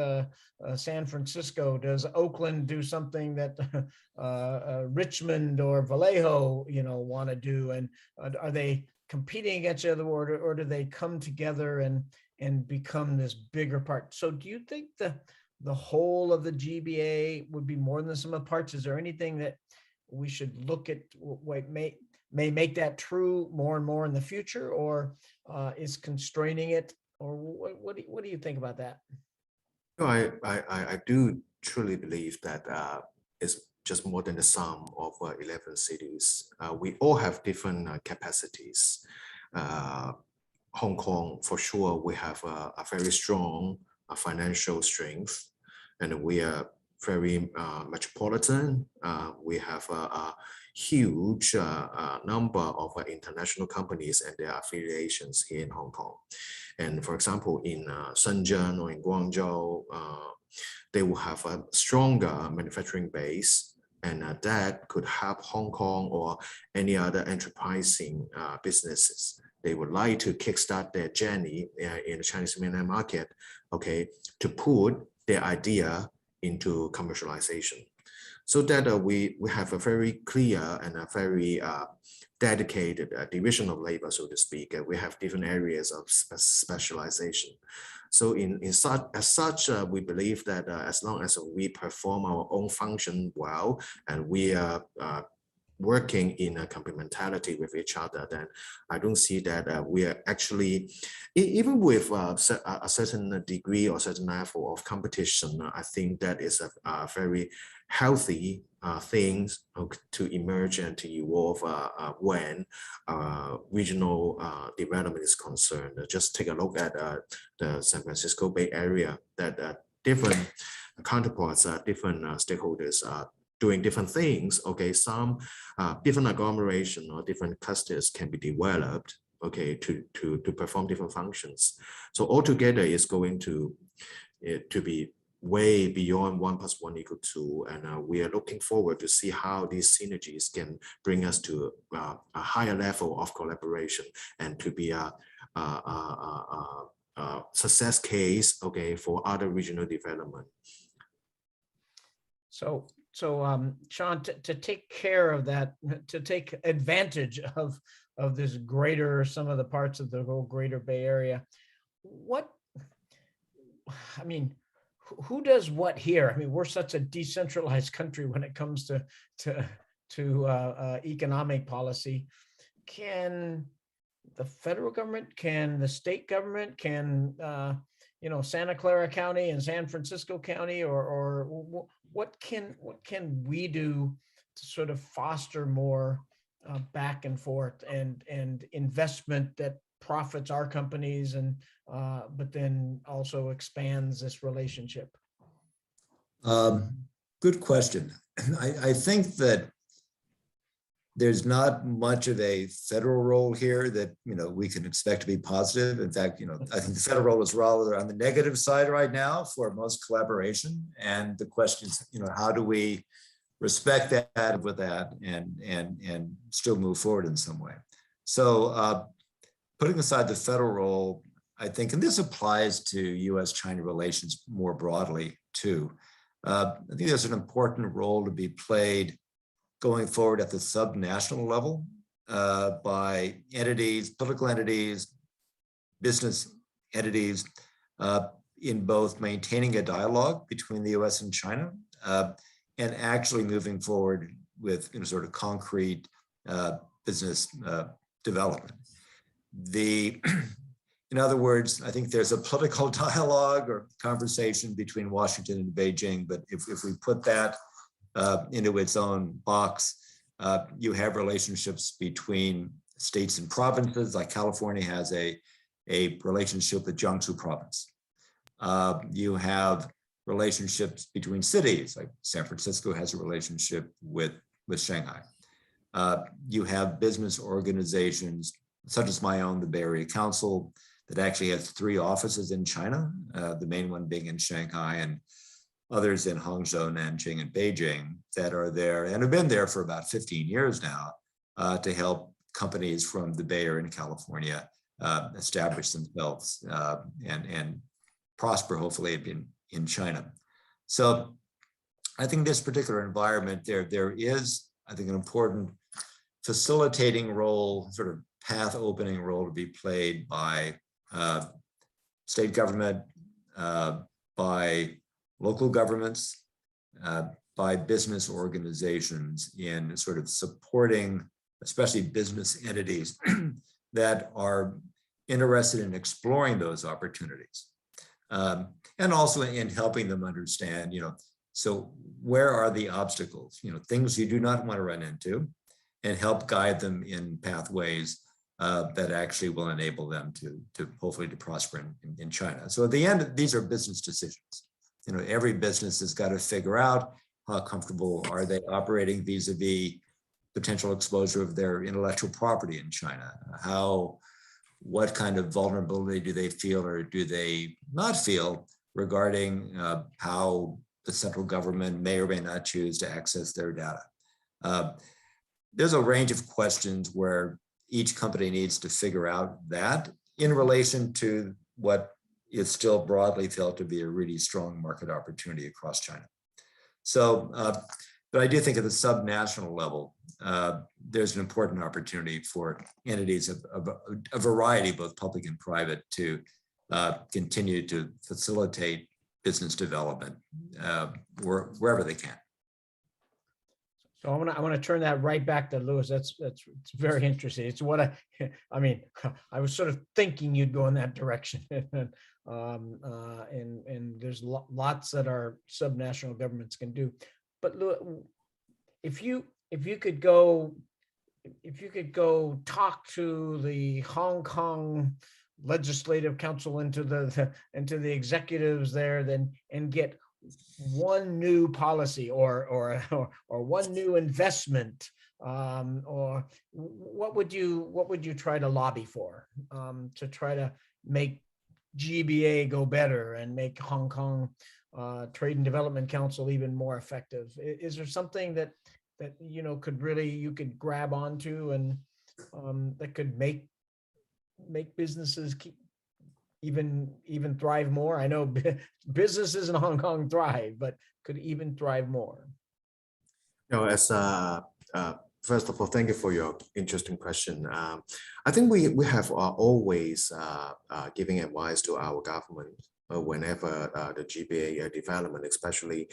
Speaker 2: San Francisco? Does Oakland do something that Richmond or Vallejo, want to do? And are they competing against each other, or do they come together and become this bigger part? So do you think the whole of the GBA would be more than the sum of parts? Is there anything that we should look at what may make that true more and more in the future, or is constraining it? Or what do you think about that?
Speaker 4: No, I do truly believe that it's just more than the sum of 11 cities. We all have different capacities. Hong Kong, for sure, we have a very strong financial strength, and we are very metropolitan. We have a huge number of international companies and their affiliations here in Hong Kong. And for example, in Shenzhen or in Guangzhou, they will have a stronger manufacturing base and that could help Hong Kong or any other enterprising businesses. They would like to kickstart their journey in the Chinese mainland market, okay, to put their idea into commercialization. So that we have a very clear and a very dedicated division of labor, so to speak. We have different areas of specialization. So as such, we believe that as long as we perform our own function well, and we are working in a complementarity with each other, then I don't see that we are actually, even with a certain degree or certain level of competition, I think that is a very healthy things to emerge and to evolve when regional development is concerned. Just take a look at the San Francisco Bay Area, that different counterparts, different stakeholders are doing different things. Okay, some different agglomeration or different clusters can be developed, okay, to perform different functions. So altogether, it's going to be way beyond 1 + 1 = 2, and we are looking forward to see how these synergies can bring us to a higher level of collaboration and to be a success case, okay, for other regional development.
Speaker 2: So Sean, to take care of that, to take advantage of this greater, some of the parts of the whole greater Bay Area, who does what here? I mean, we're such a decentralized country when it comes to economic policy. Can the federal government, can the state government, can Santa Clara County and San Francisco County, or what can we do to sort of foster more back and forth and investment that profits our companies and but then also expands this relationship?
Speaker 3: Good question. I think that there's not much of a federal role here that we can expect to be positive. In fact, I think the federal role is rather on the negative side right now for most collaboration. And the question is, how do we respect that with that and still move forward in some way? So putting aside the federal role, I think, and this applies to U.S.-China relations more broadly too, I think there's an important role to be played going forward at the subnational level by entities, political entities, business entities, in both maintaining a dialogue between the U.S. and China and actually moving forward with sort of concrete business development. In other words, I think there's a political dialogue or conversation between Washington and Beijing, but if we put that into its own box, you have relationships between states and provinces, like California has a relationship with Jiangsu province. You have relationships between cities, like San Francisco has a relationship with Shanghai. You have business organizations such as my own, the Bay Area Council, that actually has 3 offices in China, the main one being in Shanghai and others in Hangzhou, Nanjing, and Beijing that are there and have been there for about 15 years now to help companies from the Bay Area and California establish themselves and prosper, hopefully, in China. So I think this particular environment, there is, I think, an important facilitating role, sort of path opening role to be played by state government, by local governments, by business organizations in sort of supporting, especially business entities that are interested in exploring those opportunities. And also in helping them understand, so where are the obstacles, things you do not want to run into, and help guide them in pathways that actually will enable them to hopefully to prosper in China. So at the end, these are business decisions. Every business has got to figure out how comfortable are they operating vis-a-vis potential exposure of their intellectual property in China. What kind of vulnerability do they feel or do they not feel regarding how the central government may or may not choose to access their data. There's a range of questions where each company needs to figure out that in relation to what is still broadly felt to be a really strong market opportunity across China. So, but I do think at the subnational level, there's an important opportunity for entities of a variety, both public and private, to continue to facilitate business development wherever they can.
Speaker 2: So I want to turn that right back to Louis. It's very interesting. It's what I mean, I was sort of thinking you'd go in that direction. And there's lots that our subnational governments can do. But Louis, if you could go talk to the Hong Kong Legislative Council into the executives there, then and get one new policy or one new investment, or what would you try to lobby for, to try to make GBA go better and make Hong Kong Trade and Development Council even more effective? Is there something that you could grab onto and that could make businesses even thrive more? I know businesses in Hong Kong thrive, but could even thrive more.
Speaker 4: First of all, thank you for your interesting question. I think we have always giving advice to our government whenever the GBA development, especially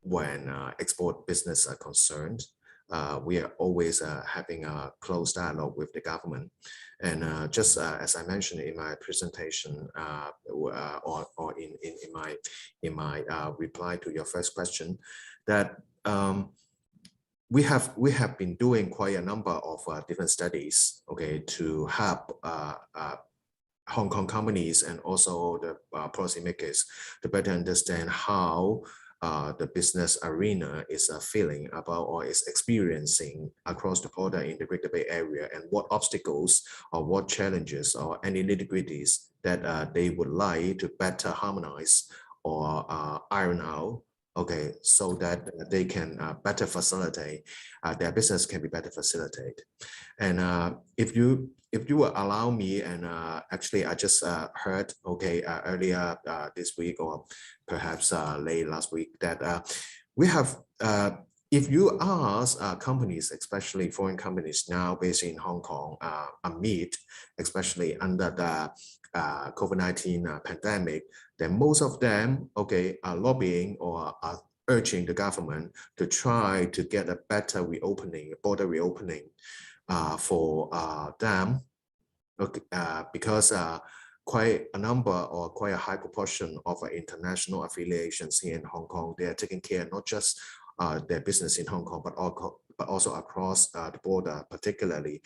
Speaker 4: when export business are concerned. We are always having a close dialogue with the government. And just as I mentioned in my presentation, or in my reply to your first question, that we have been doing quite a number of different studies, okay, to help Hong Kong companies and also the policymakers to better understand how the business arena is feeling about or is experiencing across the border in the Greater Bay Area, and what obstacles or what challenges or any nitty-gritties that they would like to better harmonize or iron out, okay, so that they can better facilitate, their business can be better facilitated. And if you will allow me, and actually I just heard, okay, earlier this week or perhaps late last week, that we have, if you ask companies, especially foreign companies now based in Hong Kong, amid, especially under the COVID-19 pandemic, then most of them, okay, are lobbying or are urging the government to try to get a better reopening, border reopening for them, okay, because quite a number or quite a high proportion of international affiliations here in Hong Kong, they are taking care not just their business in Hong Kong, but also across the border, particularly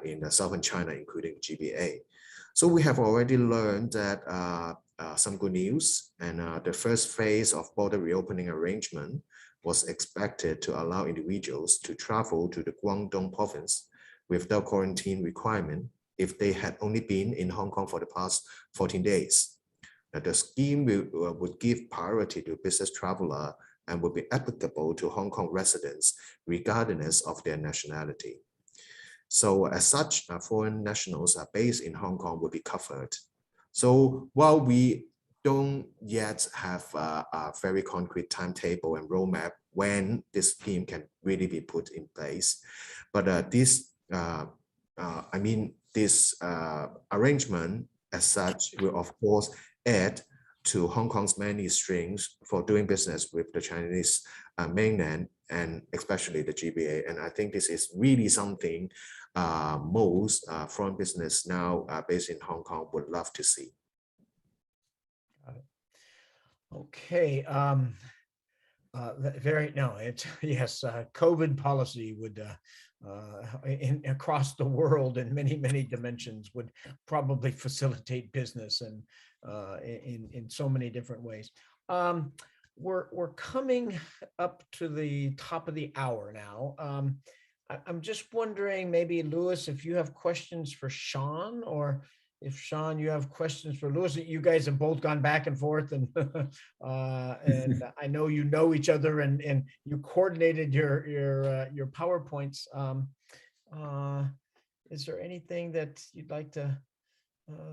Speaker 4: in southern China, including GBA. So we have already learned that some good news, and the first phase of border reopening arrangement was expected to allow individuals to travel to the Guangdong province without quarantine requirement if they had only been in Hong Kong for the past 14 days. Now, the scheme would give priority to business traveler and would be applicable to Hong Kong residents regardless of their nationality. So as such, foreign nationals based in Hong Kong will be covered. So while we don't yet have a very concrete timetable and roadmap when this scheme can really be put in place, but this arrangement as such will of course add to Hong Kong's many strengths for doing business with the Chinese mainland and especially the GBA. And I think this is really something most foreign business now based in Hong Kong would love to see.
Speaker 2: Okay. Yes, COVID policy would across the world in many dimensions would probably facilitate business and in so many different ways. We're coming up to the top of the hour now. I'm just wondering, maybe Louis, if you have questions for Sean, or if Sean, you have questions for Louis. You guys have both gone back and forth, and and I know you know each other, and you coordinated your PowerPoints. Is there anything that you'd like to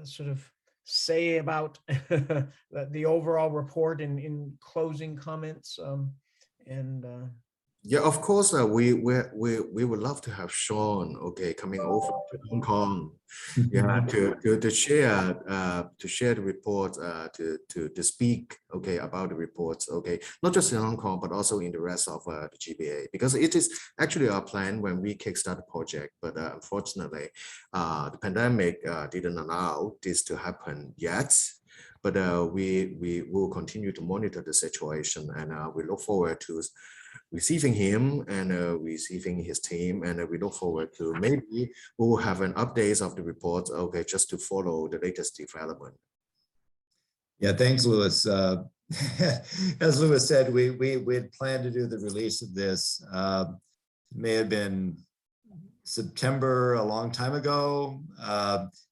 Speaker 2: sort of say about the overall report in closing comments?
Speaker 4: Yeah, of course, we would love to have Sean, okay, coming over to Hong Kong, yeah, to share the report, to speak, okay, about the reports, okay, not just in Hong Kong but also in the rest of the GBA, because it is actually our plan when we kickstart the project, but unfortunately, the pandemic didn't allow this to happen yet. But we will continue to monitor the situation, and we look forward to receiving him and receiving his team, and we look forward to maybe we will have an update of the report, okay, just to follow the latest development.
Speaker 3: Yeah, thanks, Louis. As Louis said, we had planned to do the release of this. May have been September, a long time ago,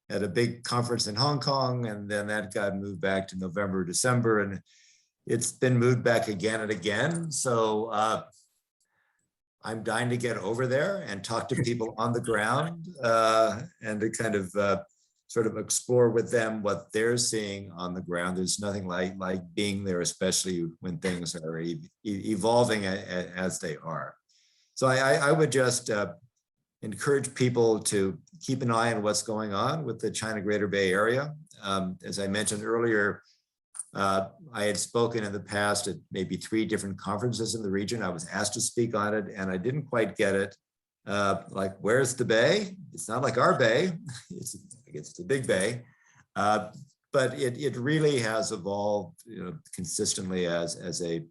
Speaker 3: at a big conference in Hong Kong, and then that got moved back to November, December, and it's been moved back again and again. So I'm dying to get over there and talk to people on the ground, and to kind of sort of explore with them what they're seeing on the ground. There's nothing like being there, especially when things are evolving as they are. So I would just encourage people to keep an eye on what's going on with the China Greater Bay Area. As I mentioned earlier, I had spoken in the past at maybe 3 different conferences in the region. I was asked to speak on it and I didn't quite get it. Like, where's the bay? It's not like our bay. It's the big bay. But it really has evolved, consistently as a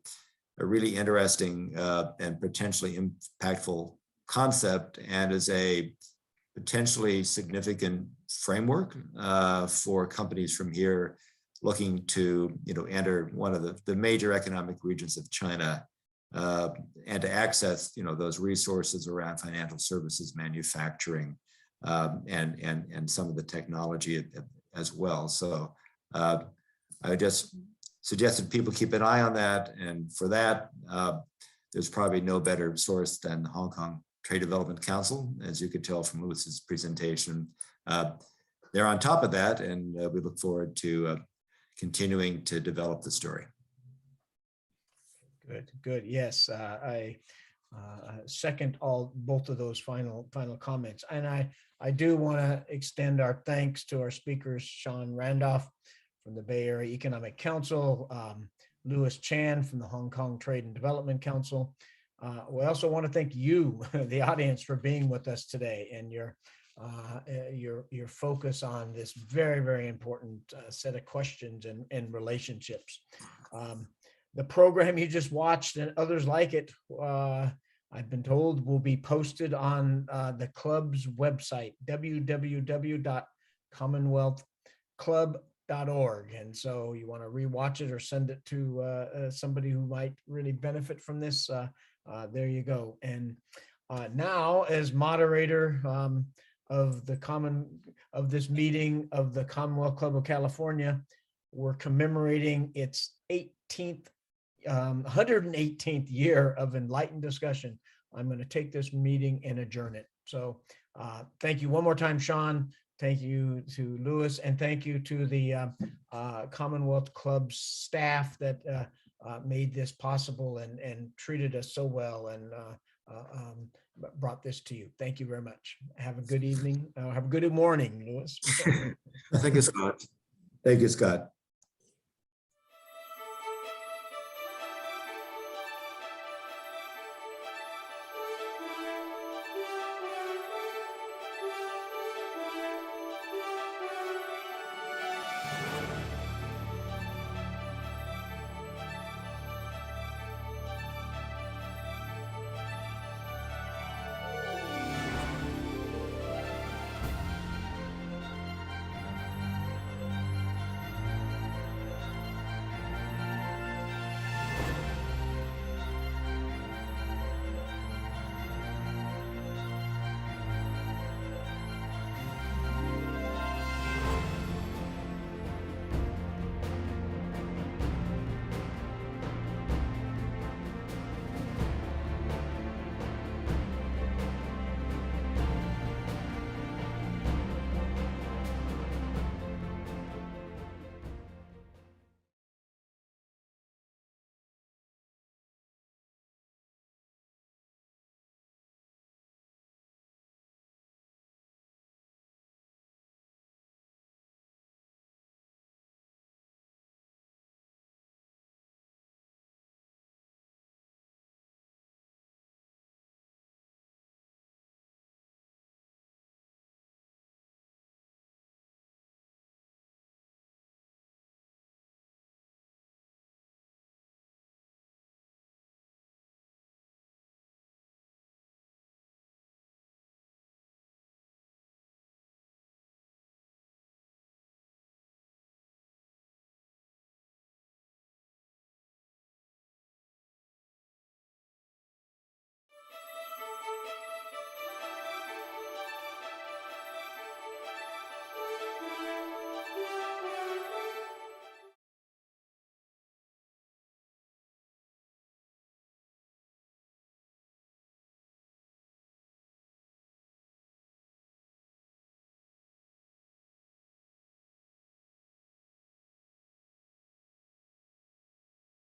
Speaker 3: really interesting and potentially impactful concept, and as a potentially significant framework for companies from here looking to enter one of the major economic regions of China, and to access those resources around financial services, manufacturing, and some of the technology as well. So I just suggested people keep an eye on that, and for that there's probably no better source than the Hong Kong Trade Development Council, as you could tell from Louis's presentation. They're on top of that, and we look forward to continuing to develop the story.
Speaker 2: Good. Yes, I second both of those final comments, and I do want to extend our thanks to our speakers, Sean Randolph from the Bay Area Economic Council, Louis Chan from the Hong Kong Trade and Development Council. We also want to thank you, the audience, for being with us today, and your focus on this very, very important set of questions and relationships. The program you just watched and others like it, I've been told, will be posted on the club's website, www.commonwealthclub.org. And so you want to rewatch it or send it to somebody who might really benefit from this. There you go. And now, as moderator of this meeting of the Commonwealth Club of California, we're commemorating its 118th year of enlightened discussion. I'm going to take this meeting and adjourn it. So thank you one more time, Sean. Thank you to Louis, and thank you to the Commonwealth Club staff that made this possible and treated us so well and brought this to you. Thank you very much. Have a good evening. Have a good morning, Louis.
Speaker 4: Thank you, Scott.
Speaker 3: Thank you, Scott.